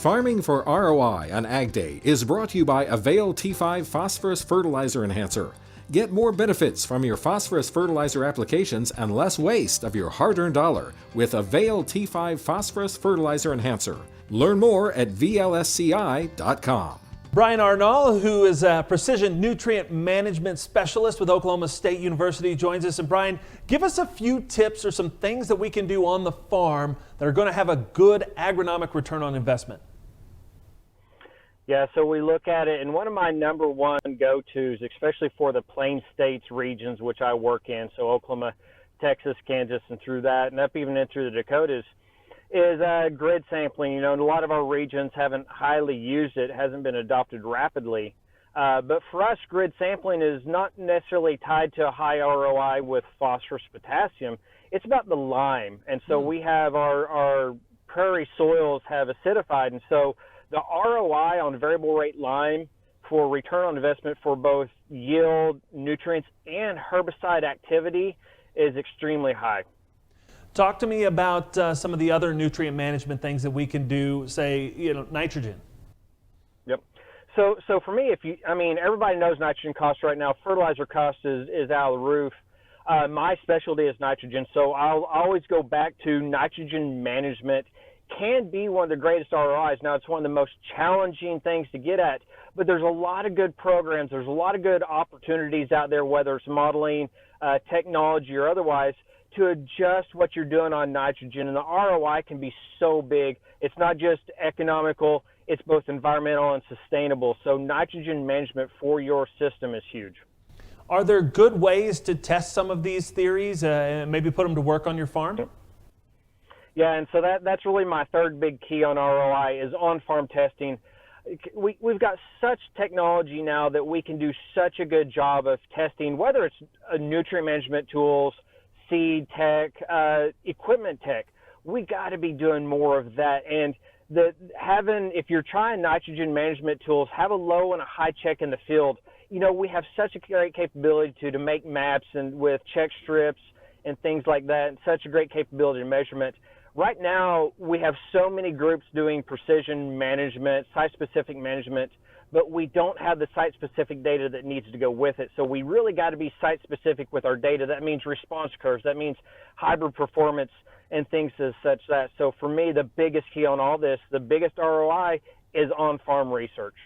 Farming for ROI on Ag Day is brought to you by Avail T5 Phosphorus Fertilizer Enhancer. Get more benefits from your phosphorus fertilizer applications and less waste of your hard-earned dollar with Avail T5 Phosphorus Fertilizer Enhancer. Learn more at VLSCI.com. Brian Arnall, who is a precision nutrient management specialist with Oklahoma State University, joins us. And Brian, give us a few tips or some things that we can do on the farm that are going to have a good agronomic return on investment. Yeah, so we look at it, and one of my number one go-tos, especially for the Plain States regions, which I work in, so Oklahoma, Texas, Kansas, and through that, and up even in through the Dakotas, is grid sampling. You know, and a lot of our regions haven't highly used it, hasn't been adopted rapidly. But for us, grid sampling is not necessarily tied to a high ROI with phosphorus, potassium. It's about the lime. And so we have our prairie soils have acidified. And so the ROI on variable rate lime for return on investment for both yield, nutrients, and herbicide activity is extremely high. Talk to me about some of the other nutrient management things that we can do, say, nitrogen. Yep. So for me, everybody knows nitrogen costs right now. Fertilizer cost is out of the roof. My specialty is nitrogen, so I'll always go back to nitrogen management. Can be one of the greatest ROIs. Now, it's one of the most challenging things to get at, but there's a lot of good programs. There's a lot of good opportunities out there, whether it's modeling, technology, or otherwise, to adjust what you're doing on nitrogen. And the ROI can be so big. It's not just economical, it's both environmental and sustainable. So nitrogen management for your system is huge. Are there good ways to test some of these theories and maybe put them to work on your farm? Yeah, and so that's really my third big key on ROI is on-farm testing. We've got such technology now that we can do such a good job of testing, whether it's nutrient management tools, seed tech, equipment tech. We got to be doing more of that. And if you're trying nitrogen management tools, have a low and a high check in the field. You know, we have such a great capability to make maps and with check strips and things like that, and such a great capability to measurement. Right now, we have so many groups doing precision management, site-specific management, but we don't have the site-specific data that needs to go with it. So we really got to be site-specific with our data. That means response curves. That means hybrid performance and things as such that. So for me, the biggest key on all this, the biggest ROI is on-farm research.